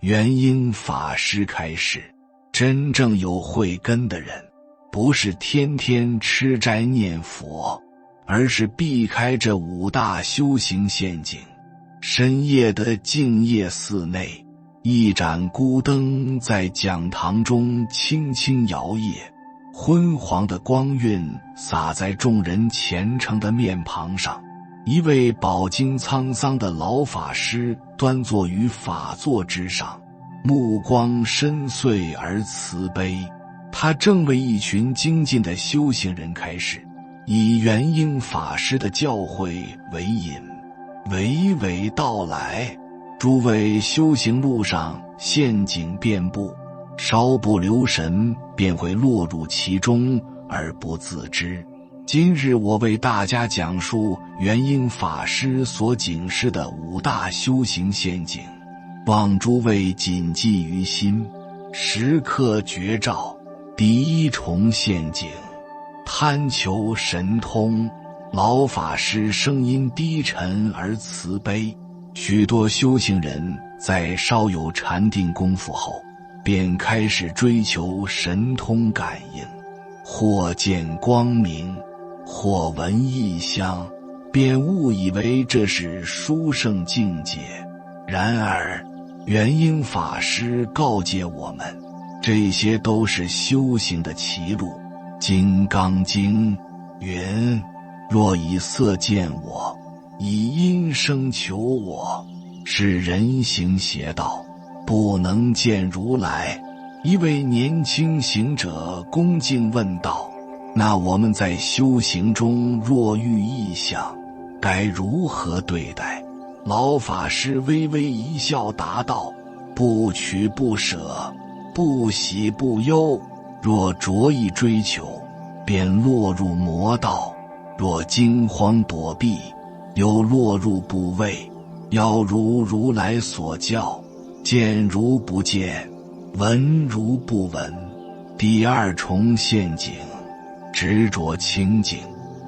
元婴法师开示，真正有慧根的人，不是天天吃斋念佛，而是避开这5大修行陷阱。深夜的静夜寺内，一盏孤灯在讲堂中轻轻摇曳，昏黄的光晕洒在众人虔诚的面庞上。一位饱经沧桑的老法师端坐于法座之上，目光深邃而慈悲。他正为一群精进的修行人开示，以元婴法师的教诲为引，娓娓道来。诸位修行路上陷阱遍布，稍不留神便会落入其中而不自知。今日我为大家讲述元婴法师所警示的5大修行陷阱，望诸位谨记于心，时刻觉照。第1重陷阱，贪求神通。老法师声音低沉而慈悲，许多修行人在稍有禅定功夫后，便开始追求神通感应，或见光明，或闻异香，便误以为这是殊胜境界。然而元婴法师告诫我们，这些都是修行的歧路。金刚经云，若以色见我，以音声求我，是人行邪道，不能见如来。一位年轻行者恭敬问道，那我们在修行中若遇异象，该如何对待？老法师微微一笑答道，不取不舍，不喜不忧。若着意追求，便落入魔道；若惊慌躲避，又落入不畏。要如如来所教，见如不见，闻如不闻。第2重陷阱，执着清净。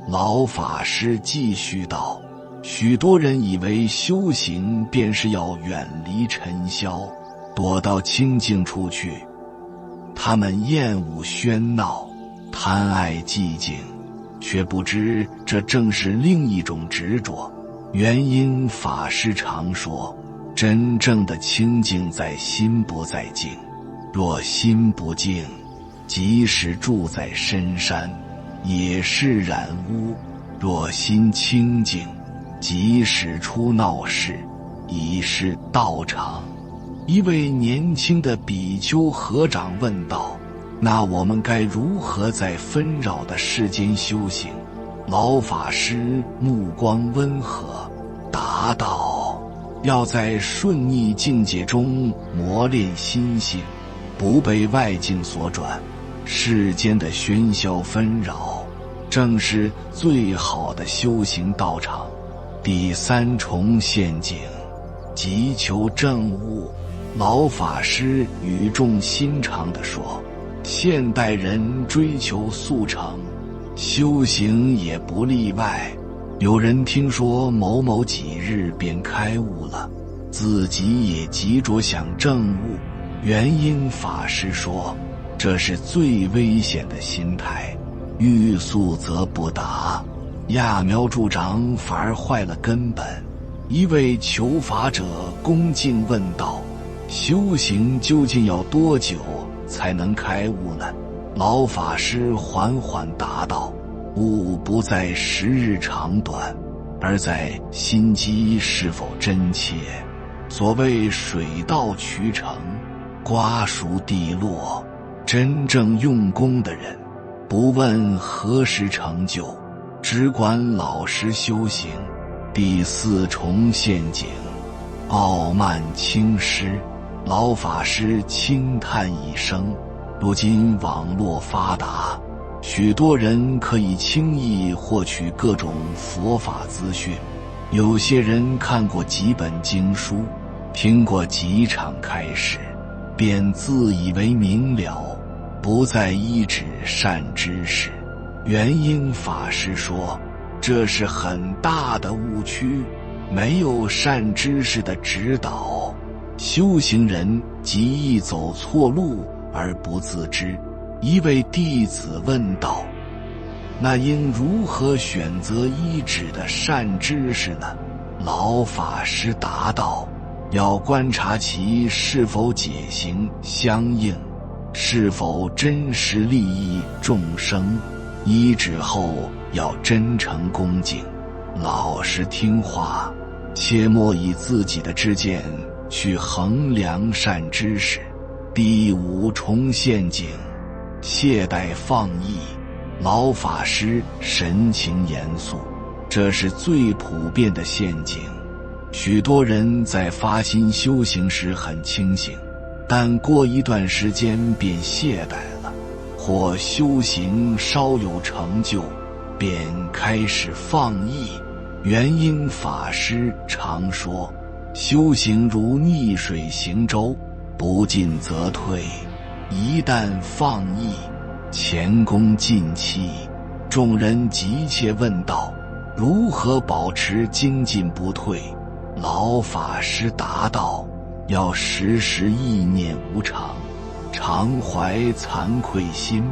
老法师继续道，许多人以为修行便是要远离尘嚣，躲到清净处去。他们厌恶喧闹，贪爱寂静，却不知这正是另一种执着。元婴法师常说，真正的清净在心不在境。若心不静，即使住在深山，也是染污；若心清净，即使出闹市，已是道场。一位年轻的比丘合掌问道，那我们该如何在纷扰的世间修行？老法师目光温和，答道，要在顺逆境界中磨练心性，不被外境所转。世间的喧嚣纷扰，正是最好的修行道场。第3重陷阱，急求证悟。老法师语重心长地说，现代人追求速成，修行也不例外。有人听说某某几日便开悟了，自己也急着想证悟。元婴法师说，这是最危险的心态，欲速则不达，揠苗助长，反而坏了根本。一位求法者恭敬问道，修行究竟要多久才能开悟呢？老法师缓缓答道，悟不在时日长短，而在心机是否真切。所谓水到渠成，瓜熟蒂落，真正用功的人，不问何时成就，只管老实修行。第4重陷阱，傲慢轻施。老法师轻叹一声，如今网络发达，许多人可以轻易获取各种佛法资讯。有些人看过几本经书，听过几场开示，便自以为明了，不再依止善知识。元婴法师说，这是很大的误区，没有善知识的指导，修行人极易走错路而不自知。一位弟子问道：那应如何选择依止的善知识呢？老法师答道：要观察其是否解行相应，是否真实利益众生。依止后要真诚恭敬，老实听话，切莫以自己的知见去衡量善知识。第五重陷阱，懈怠放逸。老法师神情严肃，这是最普遍的陷阱。许多人在发心修行时很清醒，但过一段时间便懈怠了，或修行稍有成就，便开始放逸。元婴法师常说，修行如逆水行舟，不进则退，一旦放逸，前功尽弃。众人急切问道：如何保持精进不退？老法师答道：要时时意念无常，常怀惭愧心，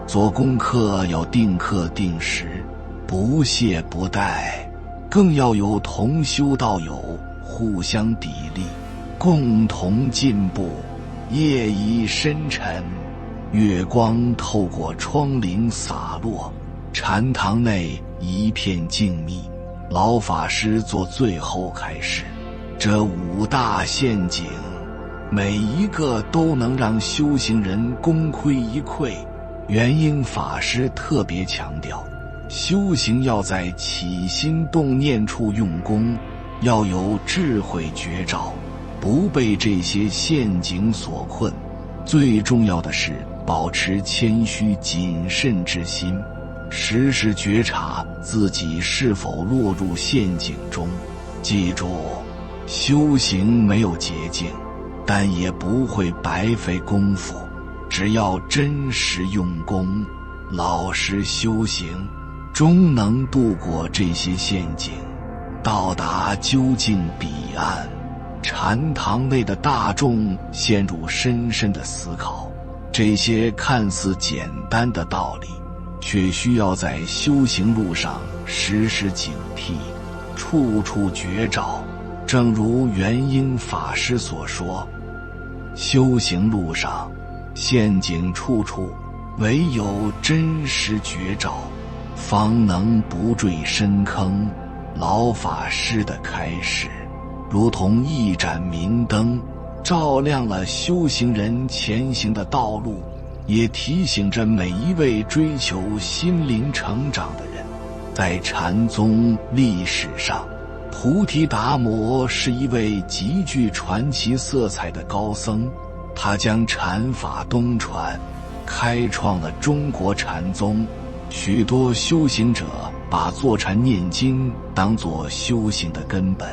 做功课要定课定时，不懈不怠，更要有同修道友互相砥砺，共同进步。夜已深沉，月光透过窗棂洒落，禅堂内一片静谧。老法师做最后开示，这五大陷阱每一个都能让修行人功亏一篑。元婴法师特别强调，修行要在起心动念处用功，要有智慧觉照，不被这些陷阱所困。最重要的是保持谦虚谨慎之心，时时觉察自己是否落入陷阱中。记住，修行没有捷径，但也不会白费功夫。只要真实用功，老实修行，终能度过这些陷阱，到达究竟彼岸。禅堂内的大众陷入深深的思考，这些看似简单的道理，却需要在修行路上时时警惕，处处觉照。正如元婴法师所说，修行路上陷阱处处，唯有真实觉照，方能不坠深坑。老法师的开示如同一盏明灯，照亮了修行人前行的道路，也提醒着每一位追求心灵成长的人。在禅宗历史上，菩提达摩是一位极具传奇色彩的高僧，他将禅法东传，开创了中国禅宗。许多修行者把坐禅念经当作修行的根本，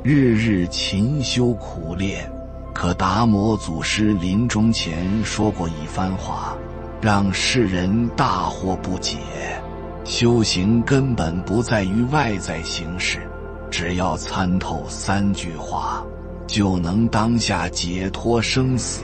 日日勤修苦练。可达摩祖师临终前说过一番话，让世人大惑不解。修行根本不在于外在形式，只要参透三句话，就能当下解脱生死。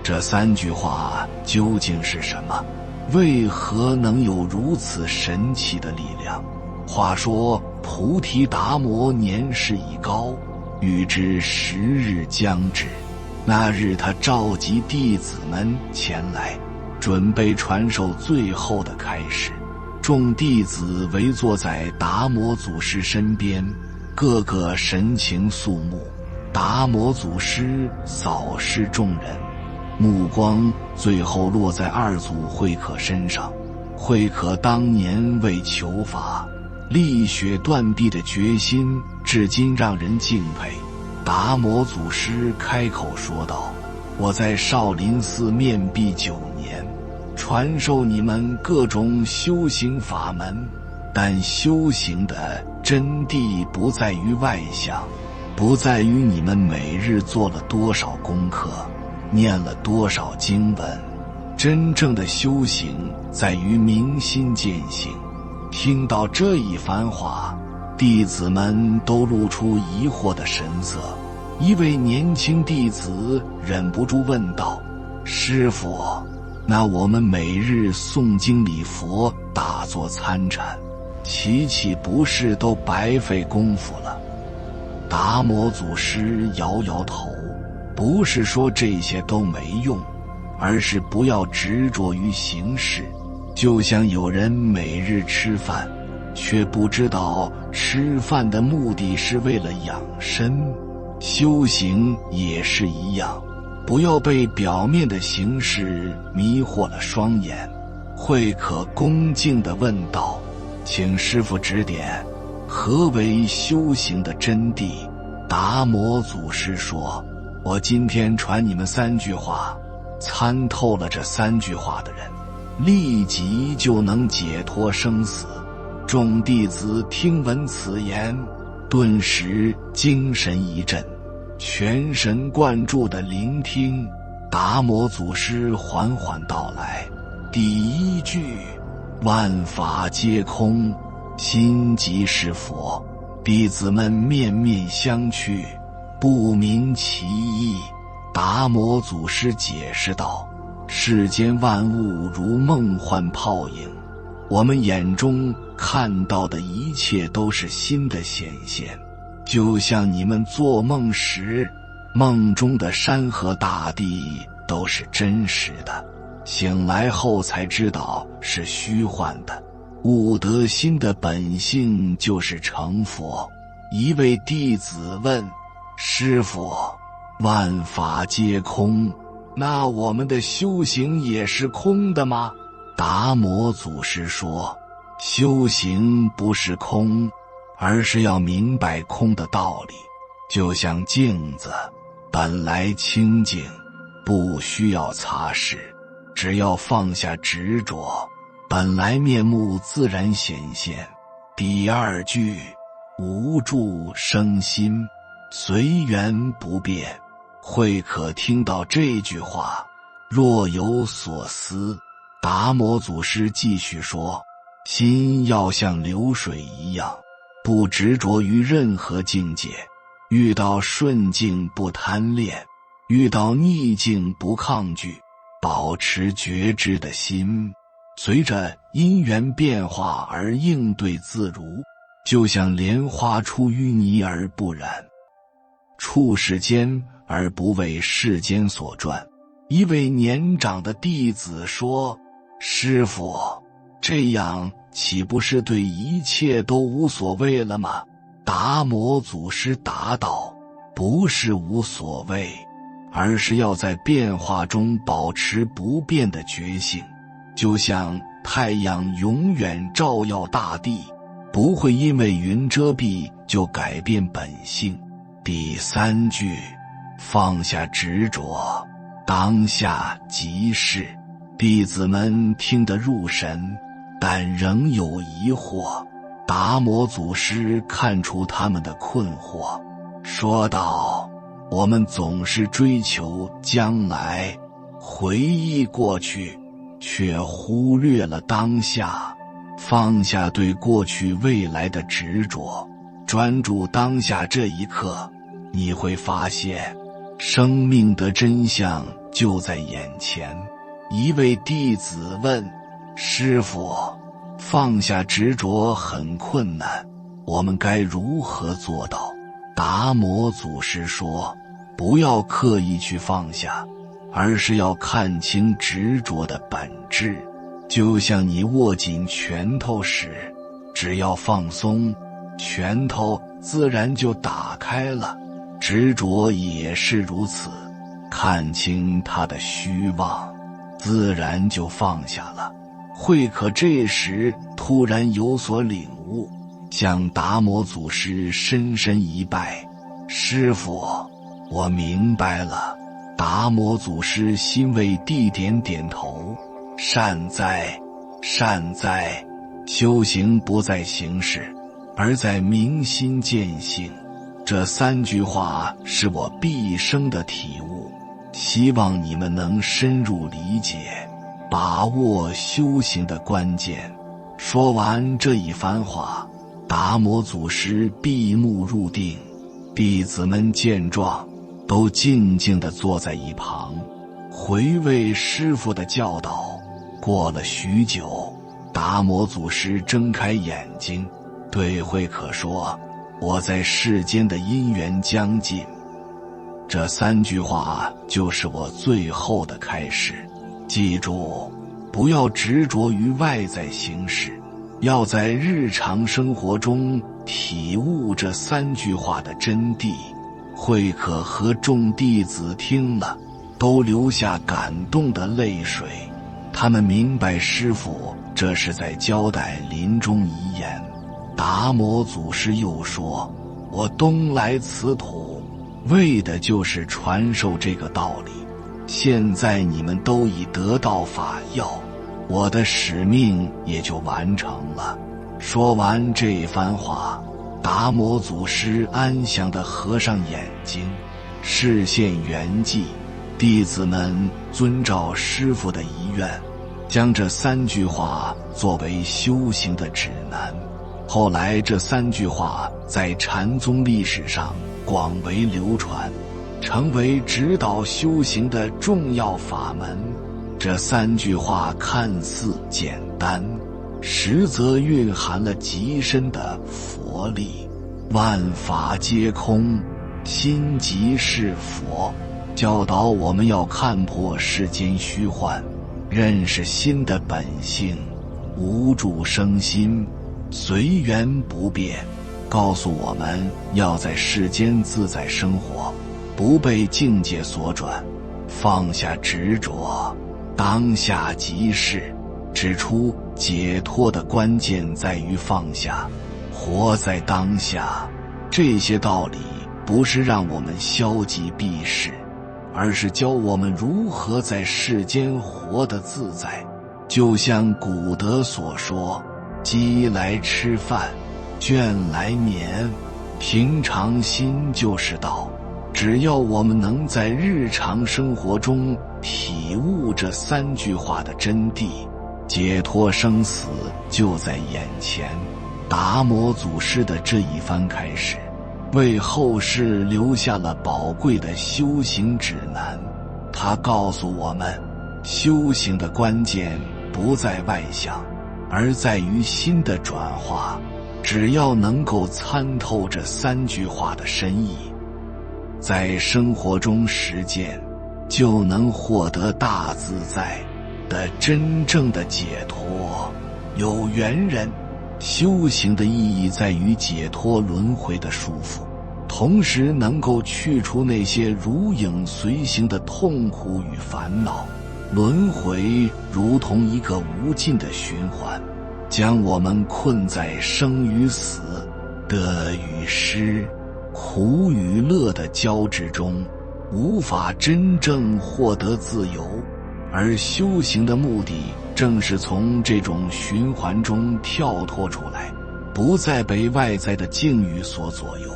这三句话究竟是什么？为何能有如此神奇的力量？话说菩提达摩年事已高，欲知时日将至。那日他召集弟子们前来，准备传授最后的开示。众弟子围坐在达摩祖师身边，个个神情肃穆。达摩祖师扫视众人，目光最后落在二祖慧可身上。慧可当年为求法力血断臂的决心，至今让人敬佩。达摩祖师开口说道：我在少林寺面壁9年，传授你们各种修行法门，但修行的真谛不在于外相，不在于你们每日做了多少功课，念了多少经文，真正的修行在于明心见性。听到这一番话，弟子们都露出疑惑的神色。一位年轻弟子忍不住问道：师父，那我们每日诵经礼佛，打坐参禅，岂不是都白费功夫了？达摩祖师摇摇头，不是说这些都没用，而是不要执着于形式。就像有人每日吃饭，却不知道吃饭的目的是为了养生，修行也是一样，不要被表面的形式迷惑了双眼。慧可恭敬地问道：请师父指点，何为修行的真谛？达摩祖师说：我今天传你们3句话，参透了这3句话的人，立即就能解脱生死。众弟子听闻此言，顿时精神一振，全神贯注地聆听。达摩祖师缓缓道来：第1句，万法皆空，心即是佛。弟子们面面相觑，不明其意。达摩祖师解释道：世间万物如梦幻泡影，我们眼中看到的一切都是心的显现，就像你们做梦时，梦中的山河大地都是真实的，醒来后才知道是虚幻的。悟得心的本性就是成佛。一位弟子问：师父，万法皆空，那我们的修行也是空的吗？达摩祖师说：修行不是空，而是要明白空的道理。就像镜子本来清净，不需要擦拭，只要放下执着，本来面目自然显现。第2句，无住生心，随缘不变。慧可听到这句话，若有所思。达摩祖师继续说：心要像流水一样，不执着于任何境界，遇到顺境不贪恋，遇到逆境不抗拒，保持觉知的心，随着因缘变化而应对自如，就像莲花出淤泥而不染，处世间而不为世间所转。一位年长的弟子说：师父，这样岂不是对一切都无所谓了吗？达摩祖师答道：不是无所谓，而是要在变化中保持不变的觉性，就像太阳永远照耀大地，不会因为云遮蔽就改变本性。第3句，放下执着，当下即是。弟子们听得入神，但仍有疑惑。达摩祖师看出他们的困惑，说道：我们总是追求将来，回忆过去，却忽略了当下。放下对过去未来的执着，专注当下这一刻，你会发现生命的真相就在眼前。一位弟子问：师父，放下执着很困难，我们该如何做到？达摩祖师说：不要刻意去放下，而是要看清执着的本质。就像你握紧拳头时，只要放松，拳头自然就打开了。执着也是如此，看清它的虚妄，自然就放下了。慧可这时突然有所领悟，向达摩祖师深深一拜：师父，我明白了。达摩祖师欣慰地点点头：善哉，善哉。修行不在形式，而在明心见性。这3句话是我毕生的体悟，希望你们能深入理解，把握修行的关键。说完这一番话，达摩祖师闭目入定，弟子们见状，都静静地坐在一旁，回味师父的教导。过了许久，达摩祖师睁开眼睛，对慧可说：“我在世间的因缘将尽。”这3句话就是我最后的开始。记住，不要执着于外在形式，要在日常生活中体悟这3句话的真谛。慧可和众弟子听了，都流下感动的泪水。他们明白师父这是在交代临终遗言。达摩祖师又说：“我东来此土，为的就是传授这个道理。现在你们都已得到法要，我的使命也就完成了。”说完这番话，达摩祖师安详地合上眼睛，视线圆寂。弟子们遵照师父的遗愿，将这3句话作为修行的指南。后来这3句话在禅宗历史上广为流传，成为指导修行的重要法门。这3句话看似简单，实则蕴含了极深的佛力。万法皆空，心即是佛，教导我们要看破世间虚幻，认识心的本性，无住生心，随缘不变。告诉我们要在世间自在生活，不被境界所转，放下执着，当下即是。指出解脱的关键在于放下，活在当下。这些道理不是让我们消极避世，而是教我们如何在世间活得自在。就像古德所说：“饥来吃饭，倦来眠，平常心就是道。”只要我们能在日常生活中体悟这3句话的真谛，解脱生死就在眼前。达摩祖师的这一番开始，为后世留下了宝贵的修行指南。他告诉我们，修行的关键不在外象，而在于心的转化。只要能够参透这3句话的深意，在生活中实践，就能获得大自在的真正的解脱。有缘人，修行的意义在于解脱轮回的束缚，同时能够去除那些如影随形的痛苦与烦恼。轮回如同一个无尽的循环，将我们困在生与死、得与失、苦与乐的交织中，无法真正获得自由。而修行的目的正是从这种循环中跳脱出来，不再被外在的境遇所左右，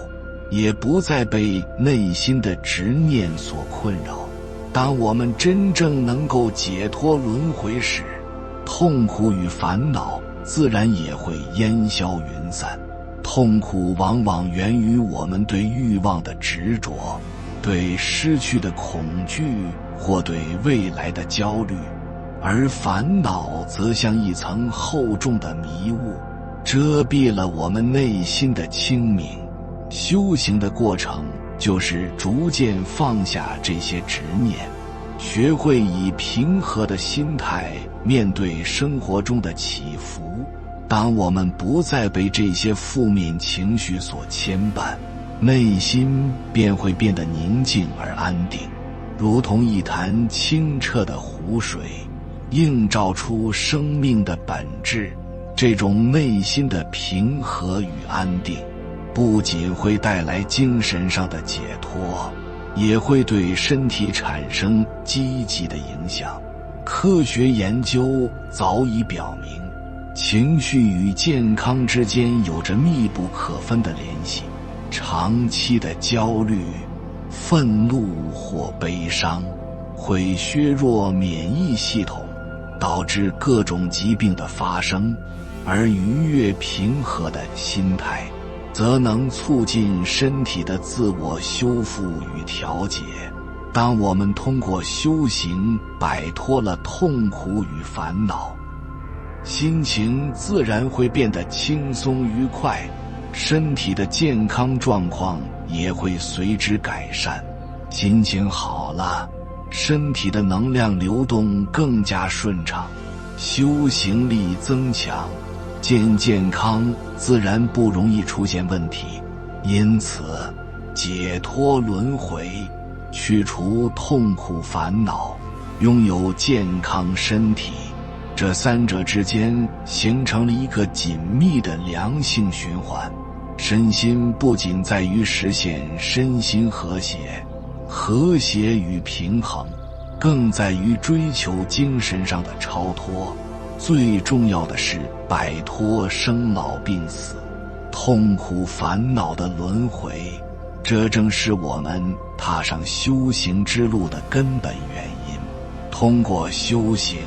也不再被内心的执念所困扰。当我们真正能够解脱轮回时，痛苦与烦恼自然也会烟消云散。痛苦往往源于我们对欲望的执着，对失去的恐惧，或对未来的焦虑，而烦恼则像一层厚重的迷雾，遮蔽了我们内心的清明。修行的过程就是逐渐放下这些执念，学会以平和的心态面对生活中的起伏。当我们不再被这些负面情绪所牵绊，内心便会变得宁静而安定，如同一潭清澈的湖水，映照出生命的本质。这种内心的平和与安定，不仅会带来精神上的解脱，也会对身体产生积极的影响。科学研究早已表明，情绪与健康之间有着密不可分的联系。长期的焦虑、愤怒或悲伤会削弱免疫系统，导致各种疾病的发生。而愉悦平和的心态则能促进身体的自我修复与调节。当我们通过修行摆脱了痛苦与烦恼，心情自然会变得轻松愉快，身体的健康状况也会随之改善。心情好了，身体的能量流动更加顺畅，修行力增强，健康自然不容易出现问题。因此，解脱轮回，去除痛苦烦恼，拥有健康身体，这三者之间形成了一个紧密的良性循环。身心不仅在于实现身心和谐与平衡，更在于追求精神上的超脱。最重要的是摆脱生老病死、痛苦烦恼的轮回，这正是我们踏上修行之路的根本原因。通过修行，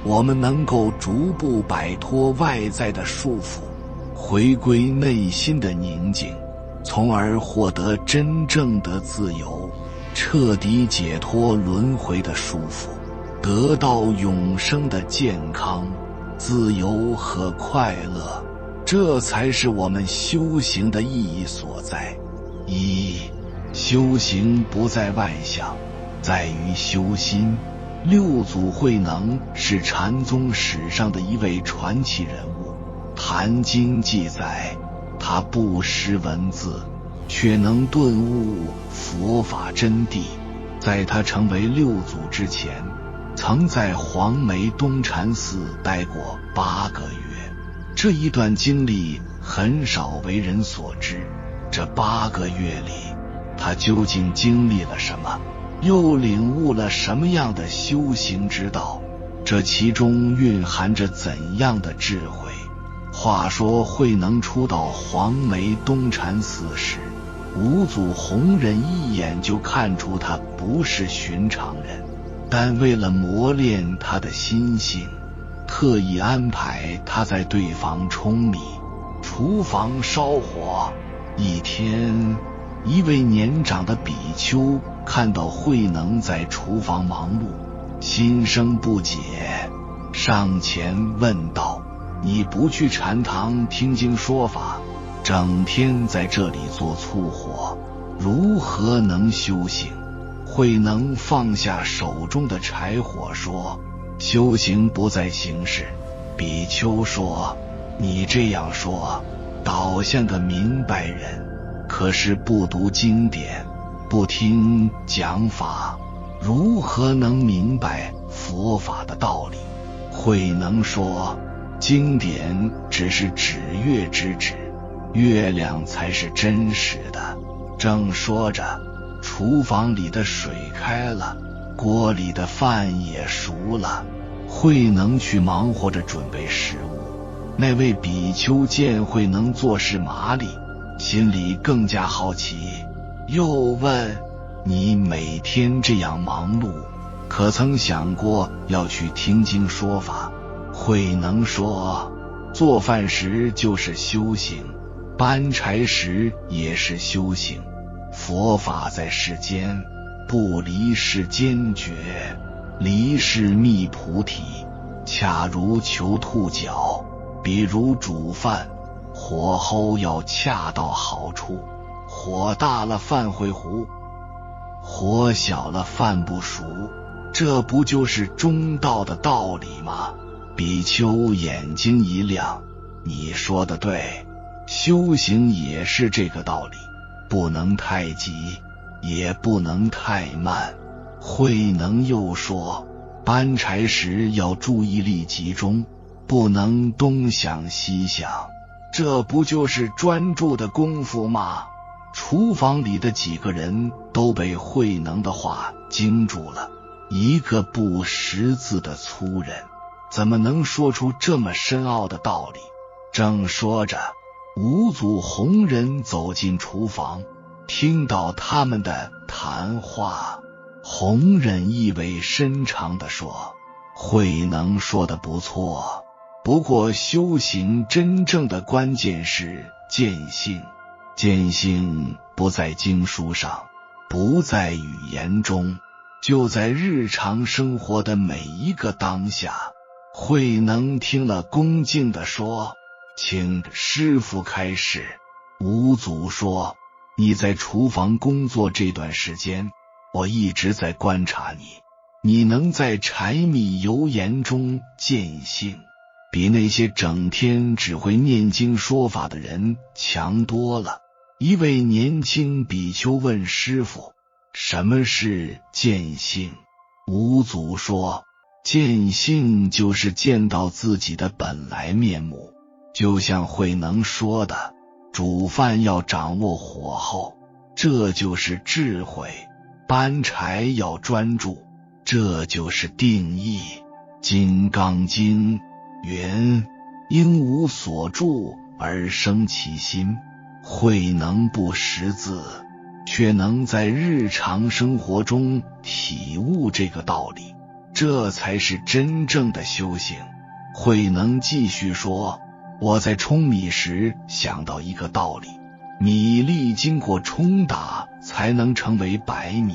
我们能够逐步摆脱外在的束缚，回归内心的宁静，从而获得真正的自由，彻底解脱轮回的束缚，得到永生的健康、自由和快乐。这才是我们修行的意义所在。修行不在外相，在于修心。六祖慧能是禅宗史上的一位传奇人物，《坛经》记载，他不识文字，却能顿悟佛法真谛。在他成为六祖之前，曾在黄梅东禅寺待过8个月。这一段经历很少为人所知。这8个月里，他究竟经历了什么？又领悟了什么样的修行之道？这其中蕴含着怎样的智慧？话说慧能初到黄梅东禅寺时，五祖弘忍一眼就看出他不是寻常人，但为了磨练他的心性，特意安排他在对房舂米，厨房烧火。一天，一位年长的比丘看到慧能在厨房忙碌，心生不解，上前问道：“你不去禅堂听经说法，整天在这里做粗活，如何能修行？”慧能放下手中的柴火说：“修行不在形式。”比丘说：“你这样说，倒像个明白人，可是不读经典，不听讲法，如何能明白佛法的道理？”慧能说：“经典只是指月之指，月亮才是真实的。”正说着，厨房里的水开了，锅里的饭也熟了。慧能去忙活着准备食物。那位比丘见慧能做事麻利，心里更加好奇，又问：“你每天这样忙碌，可曾想过要去听经说法？”慧能说：“做饭时就是修行，搬柴时也是修行。佛法在世间，不离是坚决，离是觅菩提。恰如求兔角，比如煮饭，火候要恰到好处，火大了饭会糊，火小了饭不熟，这不就是中道的道理吗？”比丘眼睛一亮：“你说的对，修行也是这个道理，不能太急，也不能太慢。”慧能又说：“搬柴时要注意力集中，不能东想西想，这不就是专注的功夫吗？”厨房里的几个人都被慧能的话惊住了，一个不识字的粗人，怎么能说出这么深奥的道理？正说着，五祖弘忍走进厨房，听到他们的谈话，弘忍意味深长地说：“慧能说得不错，不过修行真正的关键是见性。见性不在经书上，不在语言中，就在日常生活的每一个当下。慧能听了，恭敬地说：请师父开示。五祖说：你在厨房工作这段时间，我一直在观察你，你能在柴米油盐中见性，比那些整天只会念经说法的人强多了。一位年轻比丘问师父：什么是见性？五祖说：见性就是见到自己的本来面目，就像慧能说的，煮饭要掌握火候，这就是智慧；搬柴要专注，这就是定义。金刚经云：应无所住而生其心。慧能不识字，却能在日常生活中体悟这个道理，这才是真正的修行。慧能继续说：我在舂米时想到一个道理，米粒经过冲打才能成为白米，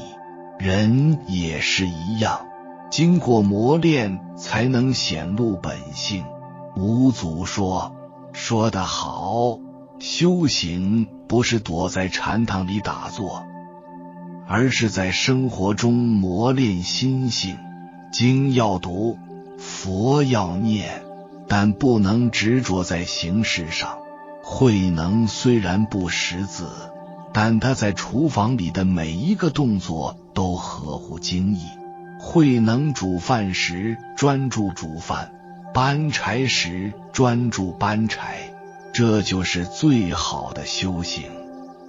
人也是一样，经过磨练才能显露本性。五祖说：说得好，修行不是躲在禅堂里打坐，而是在生活中磨练心性。经要读，佛要念，但不能执着在形式上。慧能虽然不识字，但他在厨房里的每一个动作都合乎经义。慧能煮饭时专注煮饭，搬柴时专注搬柴，这就是最好的修行。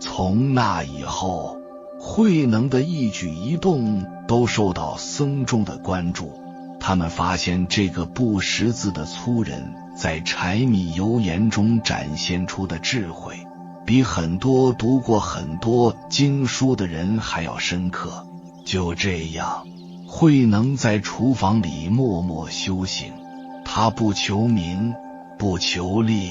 从那以后，慧能的一举一动都受到僧众的关注。他们发现这个不识字的粗人在柴米油盐中展现出的智慧，比很多读过很多经书的人还要深刻。就这样，慧能在厨房里默默修行，他不求名，不求利，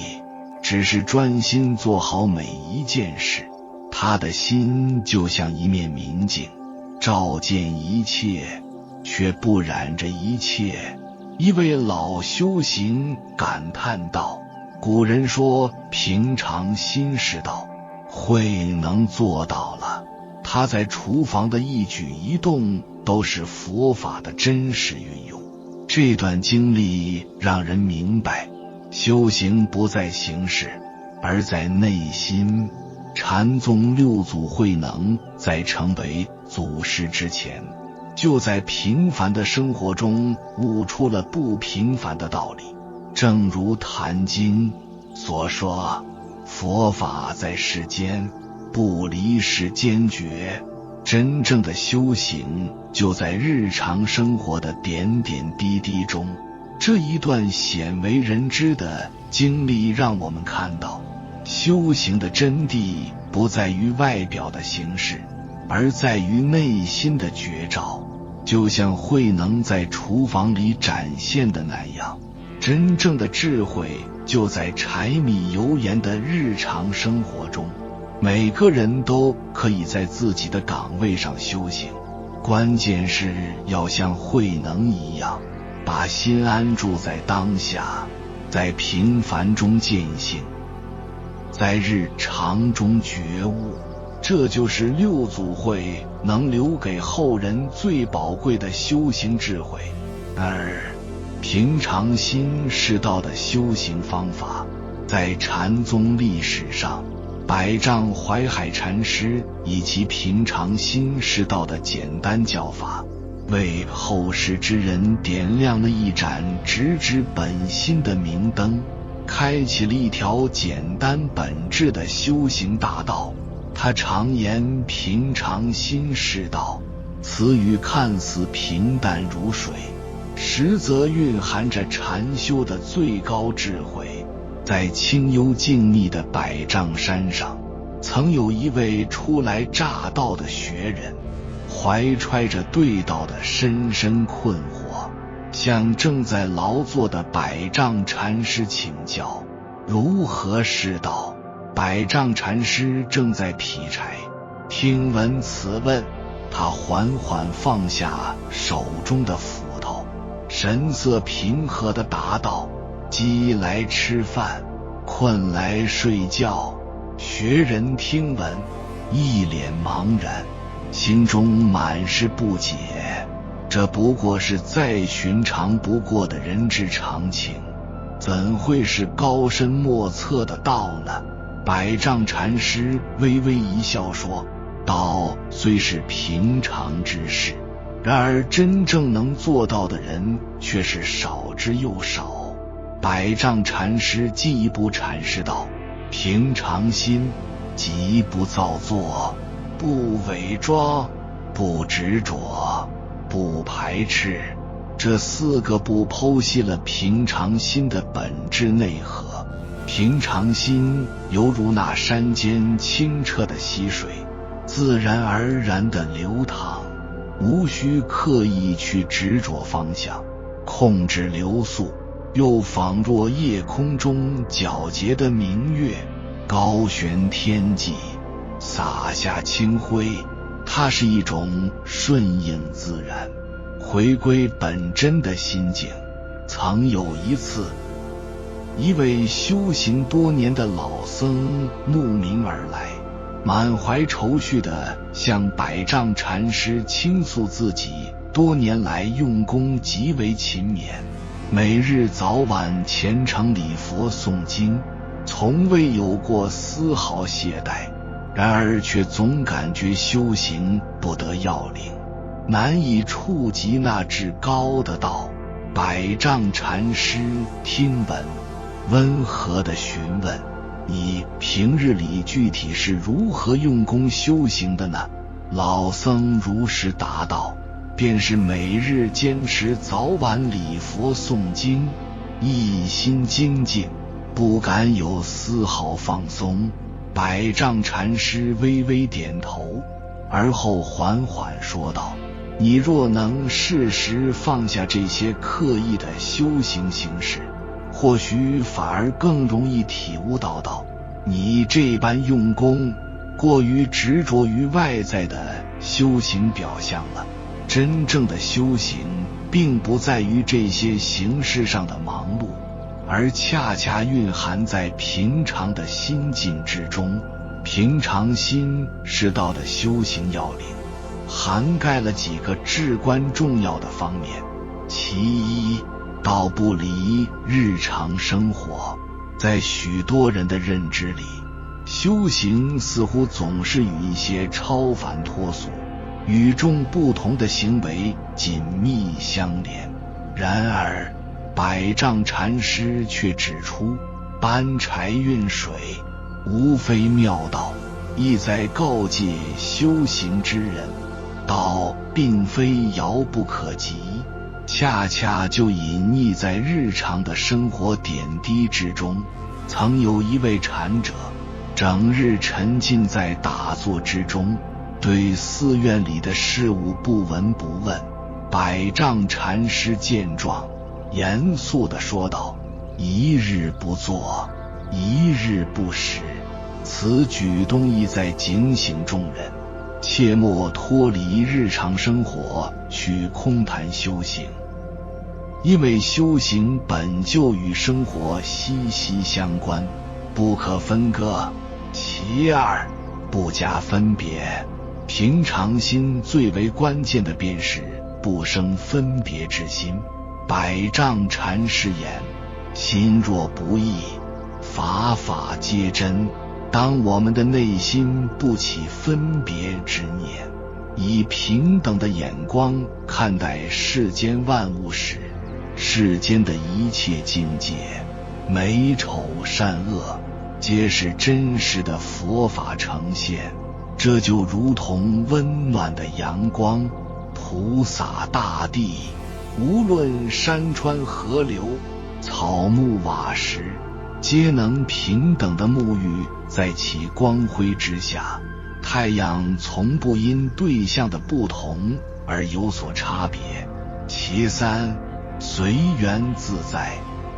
只是专心做好每一件事。他的心就像一面明镜，照见一切，却不染着一切。一位老修行感叹道：古人说平常心是道，慧能做到了。他在厨房的一举一动都是佛法的真实运用。这段经历让人明白，修行不在形式，而在内心。禅宗六祖慧能在成为祖师之前，就在平凡的生活中悟出了不平凡的道理。正如《坛经》所说，佛法在世间，不离世间觉。真正的修行就在日常生活的点点滴滴中。这一段鲜为人知的经历让我们看到，修行的真谛不在于外表的形式，而在于内心的觉照。就像慧能在厨房里展现的那样，真正的智慧就在柴米油盐的日常生活中。每个人都可以在自己的岗位上修行，关键是要像慧能一样，把心安住在当下，在平凡中见性，在日常中觉悟。这就是六祖慧能留给后人最宝贵的修行智慧。而平常心是道的修行方法，在禅宗历史上，百丈怀海禅师以其平常心是道的简单教法，为后世之人点亮了一盏直指本心的明灯，开启了一条简单本质的修行大道。他常言平常心是道，词语看似平淡如水，实则蕴含着禅修的最高智慧。在清幽静谧的百丈山上，曾有一位初来乍到的学人，怀揣着对道的深深困惑，向正在劳作的百丈禅师请教如何是道。百丈禅师正在劈柴，听闻此问，他缓缓放下手中的斧头，神色平和地答道：饥来吃饭，困来睡觉。学人听闻，一脸茫然，心中满是不解，这不过是再寻常不过的人之常情，怎会是高深莫测的道呢？百丈禅师微微一笑说：道虽是平常之事，然而真正能做到的人却是少之又少。百丈禅师进一步阐释道：平常心，即不造作，不伪装，不执着，不排斥，这4个不剖析了平常心的本质内核。平常心犹如那山间清澈的溪水，自然而然地流淌，无需刻意去执着方向，控制流速，又仿若夜空中皎洁的明月，高悬天际，洒下清辉。它是一种顺应自然，回归本真的心境。曾有一次，一位修行多年的老僧慕名而来，满怀愁绪地向百丈禅师倾诉自己多年来用功极为勤勉，每日早晚虔诚礼佛诵经，从未有过丝毫懈怠，然而却总感觉修行不得要领，难以触及那至高的道。百丈禅师听闻，温和地询问：你平日里具体是如何用功修行的呢？老僧如实答道：便是每日坚持早晚礼佛诵经，一心精进，不敢有丝毫放松。百丈禅师微微点头，而后缓缓说道：你若能适时放下这些刻意的修行形式，或许反而更容易体悟到你这般用功过于执着于外在的修行表象了。真正的修行并不在于这些形式上的忙碌，而恰恰蕴含在平常的心境之中。平常心是道的修行要领，涵盖了几个至关重要的方面。其一，道不离日常生活。在许多人的认知里，修行似乎总是与一些超凡脱俗、与众不同的行为紧密相连。然而百丈禅师却指出，搬柴运水无非妙道，意在告诫修行之人，道并非遥不可及，恰恰就隐匿在日常的生活点滴之中。曾有一位禅者，整日沉浸在打坐之中，对寺院里的事物不闻不问。百丈禅师见状，严肃地说道：一日不做，一日不食，此举动意在警醒众人，切莫脱离日常生活去空谈修行，因为修行本就与生活息息相关，不可分割。其二，不加分别。平常心最为关键的便是不生分别之心。百丈禅师言：心若不异，法法皆真。当我们的内心不起分别之念，以平等的眼光看待世间万物时，世间的一切境界，美丑善恶，皆是真实的佛法呈现。这就如同温暖的阳光普洒大地，无论山川河流、草木瓦石，皆能平等地沐浴在其光辉之下。太阳从不因对象的不同而有所差别。其三，随缘自在。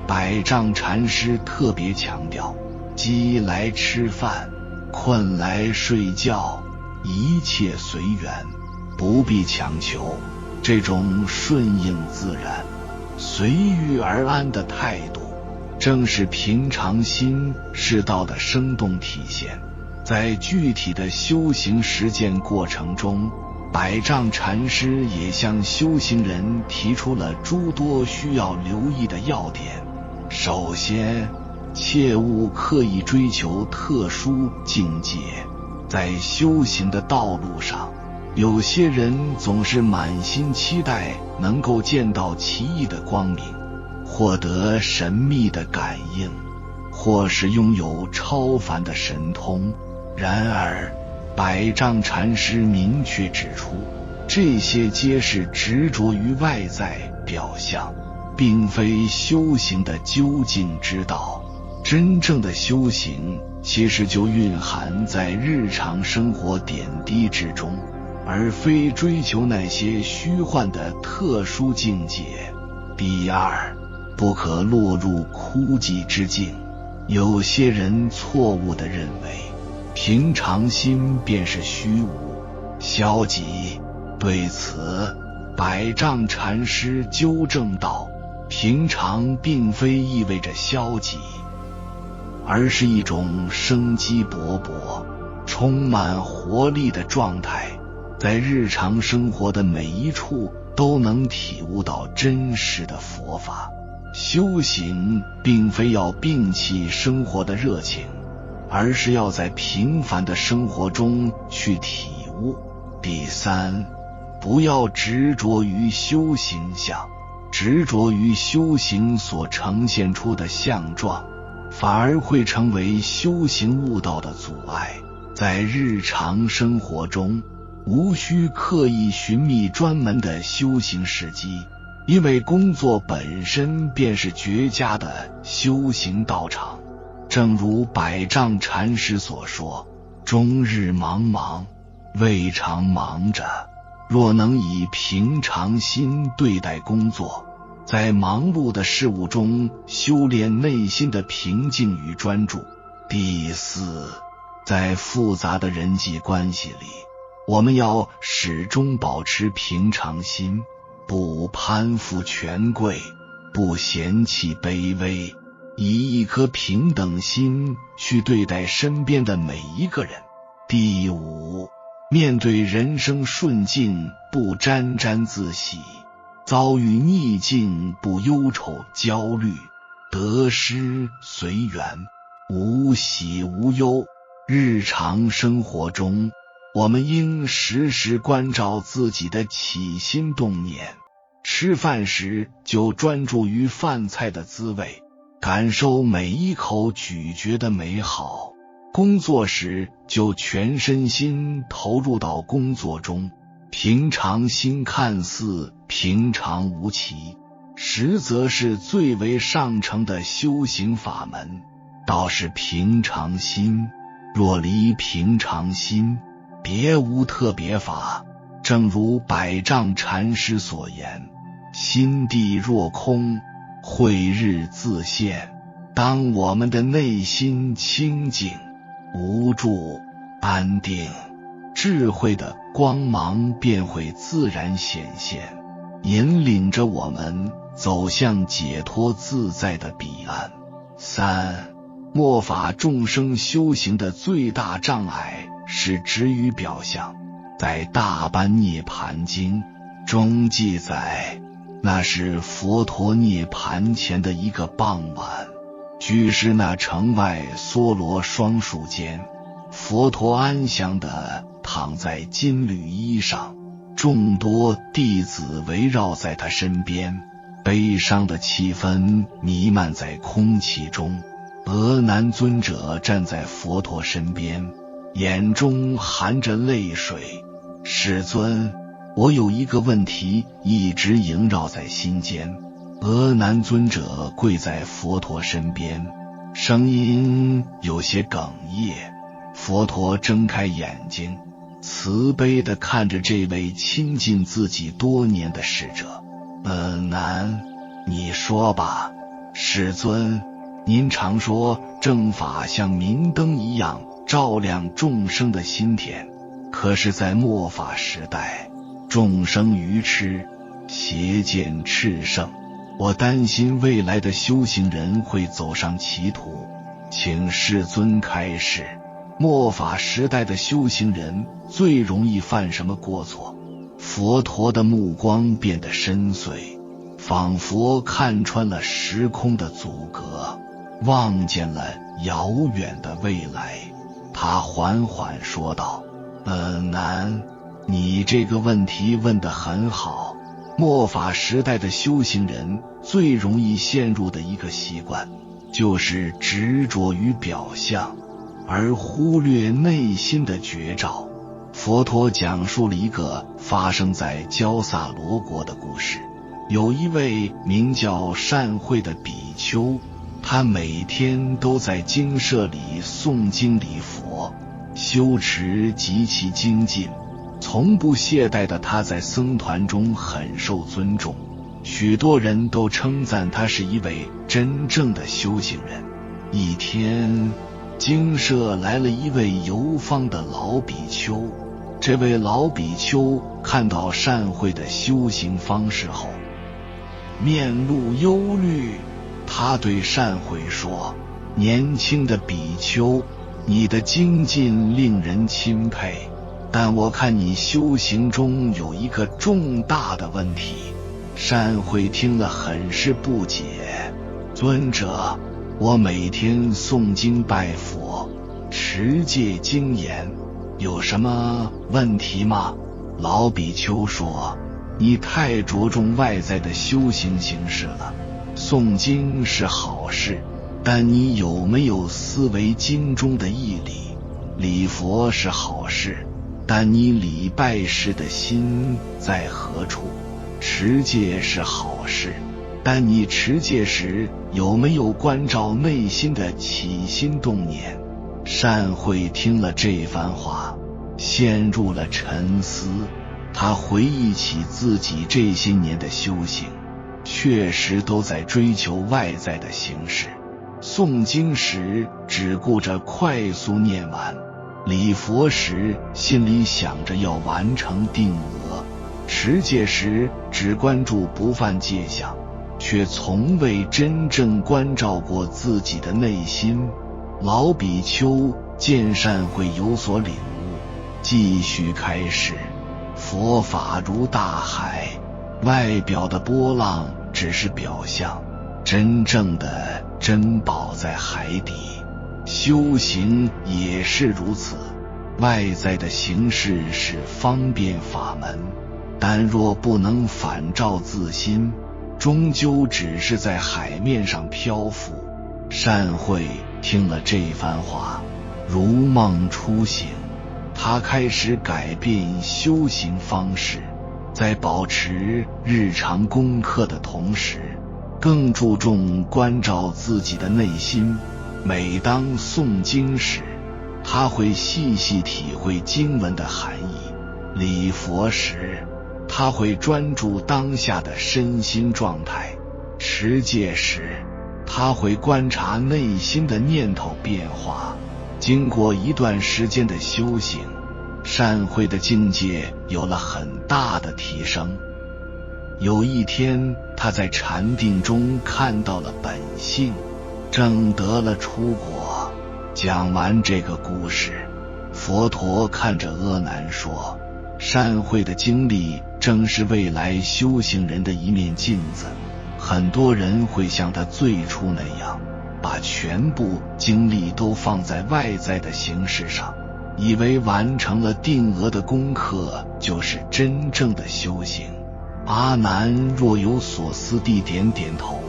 百丈禅师特别强调，饥来吃饭，困来睡觉，一切随缘，不必强求。这种顺应自然、随遇而安的态度，正是平常心是道的生动体现。在具体的修行实践过程中，百丈禅师也向修行人提出了诸多需要留意的要点。首先，切勿刻意追求特殊境界。在修行的道路上，有些人总是满心期待能够见到奇异的光明，获得神秘的感应，或是拥有超凡的神通。然而，百丈禅师明确指出，这些皆是执着于外在表象，并非修行的究竟之道。真正的修行其实就蕴含在日常生活点滴之中，而非追求那些虚幻的特殊境界。第二，不可落入枯寂之境。有些人错误地认为平常心便是虚无、消极。对此，百丈禅师纠正道：平常并非意味着消极，而是一种生机勃勃、充满活力的状态，在日常生活的每一处都能体悟到真实的佛法。修行并非要摒弃生活的热情，而是要在平凡的生活中去体悟。第三，不要执着于修行相，执着于修行所呈现出的相状，反而会成为修行悟道的阻碍。在日常生活中，无需刻意寻觅专门的修行时机，因为工作本身便是绝佳的修行道场。正如百丈禅师所说，终日茫茫，未尝忙着。若能以平常心对待工作，在忙碌的事物中修炼内心的平静与专注。第四，在复杂的人际关系里，我们要始终保持平常心，不攀附权贵，不嫌弃卑微，以一颗平等心去对待身边的每一个人。第五，面对人生顺境不沾沾自喜，遭遇逆境不忧愁焦虑，得失随缘，无喜无忧。日常生活中，我们应时时关照自己的起心动念。吃饭时就专注于饭菜的滋味，感受每一口咀嚼的美好。工作时就全身心投入到工作中。平常心看似平常无奇，实则是最为上乘的修行法门。道是平常心，若离平常心，别无特别法。正如百丈禅师所言，心地若空，慧日自现。当我们的内心清净、无助、安定，智慧的光芒便会自然显现，引领着我们走向解脱自在的彼岸。三，末法众生修行的最大障碍是执于表象。在《大般涅盘经》中记载，那是佛陀涅盘前的一个傍晚，居士那城外梭罗双树间，佛陀安详地躺在金缕衣上，众多弟子围绕在他身边，悲伤的气氛弥漫在空气中。阿难尊者站在佛陀身边，眼中含着泪水。世尊，我有一个问题一直萦绕在心间。阿难尊者跪在佛陀身边，声音有些哽咽。佛陀睁开眼睛，慈悲地看着这位亲近自己多年的使者。阿难，你说吧。世尊，您常说正法像明灯一样照亮众生的心田，可是在末法时代，众生愚痴，邪见炽盛，我担心未来的修行人会走上歧途，请世尊开示，末法时代的修行人最容易犯什么过错？佛陀的目光变得深邃，仿佛看穿了时空的阻隔，望见了遥远的未来。他缓缓说道：难，你这个问题问得很好。末法时代的修行人最容易陷入的一个习惯，就是执着于表象，而忽略内心的绝招。佛陀讲述了一个发生在焦萨罗国的故事。有一位名叫善慧的比丘，他每天都在精舍里诵经礼佛，修持极其精进，从不懈怠的他在僧团中很受尊重，许多人都称赞他是一位真正的修行人。一天，精舍来了一位游方的老比丘，这位老比丘看到善慧的修行方式后，面露忧虑。他对善慧说：年轻的比丘，你的精进令人钦佩，但我看你修行中有一个重大的问题。善慧听了很是不解：尊者，我每天诵经拜佛，持戒精严，有什么问题吗？老比丘说：你太着重外在的修行形式了，诵经是好事，但你有没有思维经中的义理？礼佛是好事，但你礼拜时的心在何处？持戒是好事，但你持戒时有没有关照内心的起心动念？善慧听了这番话，陷入了沉思。他回忆起自己这些年的修行，确实都在追求外在的形式。诵经时只顾着快速念完，礼佛时心里想着要完成定额，持戒时只关注不犯戒相，却从未真正关照过自己的内心。老比丘见善慧有所领悟，继续开示：佛法如大海，外表的波浪只是表象，真正的珍宝在海底。修行也是如此，外在的形式是方便法门，但若不能反照自心，终究只是在海面上漂浮。善慧听了这番话，如梦初醒，他开始改变修行方式，在保持日常功课的同时，更注重关照自己的内心。每当诵经时，他会细细体会经文的含义；礼佛时，他会专注当下的身心状态；持戒时，他会观察内心的念头变化。经过一段时间的修行，善慧的境界有了很大的提升。有一天，他在禅定中看到了本性，证得了出果。讲完这个故事，佛陀看着阿难说：善慧的经历正是未来修行人的一面镜子，很多人会像他最初那样，把全部精力都放在外在的形式上，以为完成了定额的功课就是真正的修行。阿难若有所思地点点头：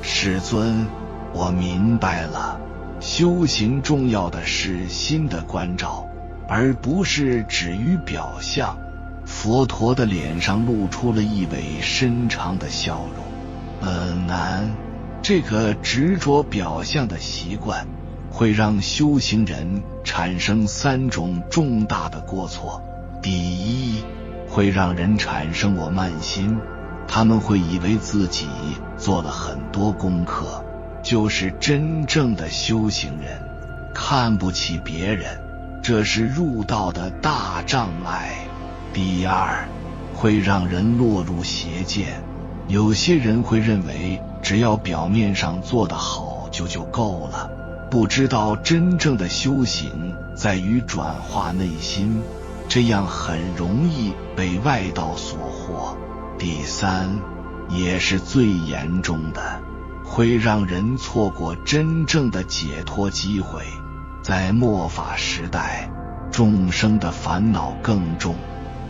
世尊，我明白了，修行重要的是心的关照，而不是止于表象。佛陀的脸上露出了一尾深长的笑容。难，这个执着表象的习惯会让修行人产生3种重大的过错。第一，会让人产生我慢心，他们会以为自己做了很多功课，就是真正的修行人，看不起别人，这是入道的大障碍。第二，会让人落入邪见。有些人会认为只要表面上做得好就够了，不知道真正的修行在于转化内心，这样很容易被外道所惑。第三，也是最严重的，会让人错过真正的解脱机会。在末法时代，众生的烦恼更重，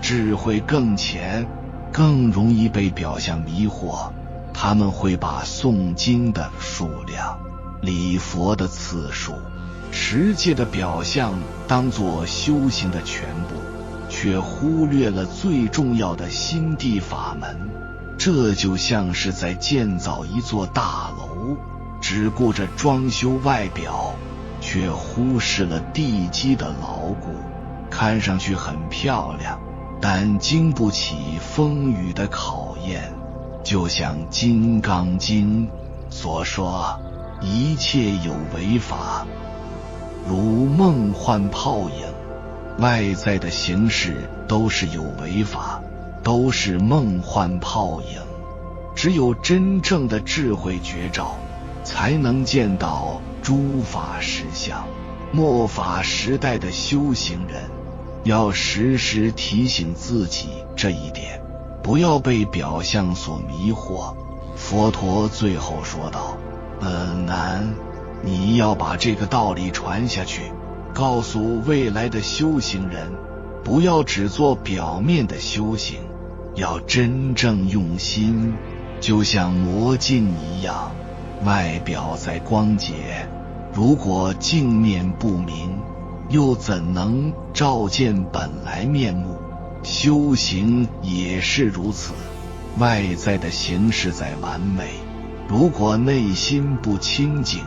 智慧更浅，更容易被表象迷惑。他们会把诵经的数量、礼佛的次数、持戒的表象当作修行的全部，却忽略了最重要的心地法门。这就像是在建造一座大楼，只顾着装修外表，却忽视了地基的牢固。看上去很漂亮，但经不起风雨的考验。就像《金刚经》所说，一切有为法，如梦幻泡影。外在的形式都是有为法，都是梦幻泡影。只有真正的智慧觉照，才能见到诸法实相。末法时代的修行人要时时提醒自己这一点，不要被表象所迷惑。佛陀最后说道：难，你要把这个道理传下去，告诉未来的修行人，不要只做表面的修行，要真正用心，就像磨镜一样，外表在光洁，如果镜面不明，又怎能照见本来面目？修行也是如此，外在的形式在完美，如果内心不清净，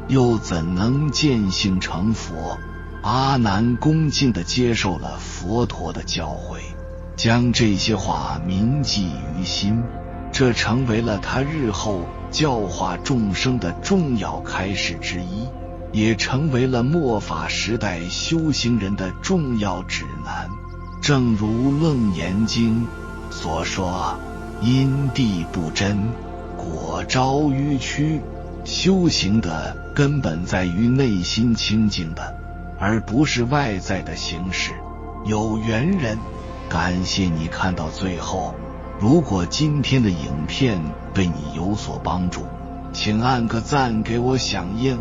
又怎能见性成佛？阿难恭敬地接受了佛陀的教诲，将这些话铭记于心，这成为了他日后教化众生的重要开示之一，也成为了末法时代修行人的重要指南。正如《楞严经》所说，因地不真，果招迂曲。修行的根本在于内心清净的，而不是外在的形式。有缘人，感谢你看到最后。如果今天的影片对你有所帮助，请按个赞给我响应，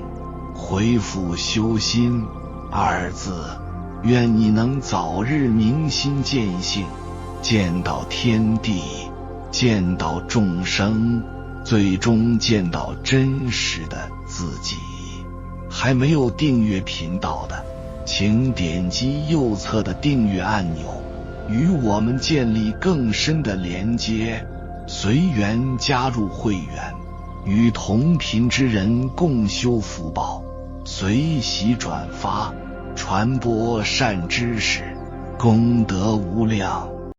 回复修心2字，愿你能早日明心见性，见到天地，见到众生，最终见到真实的自己。还没有订阅频道的，请点击右侧的订阅按钮，与我们建立更深的连接，随缘加入会员，与同频之人共修福报，随喜转发，传播善知识，功德无量。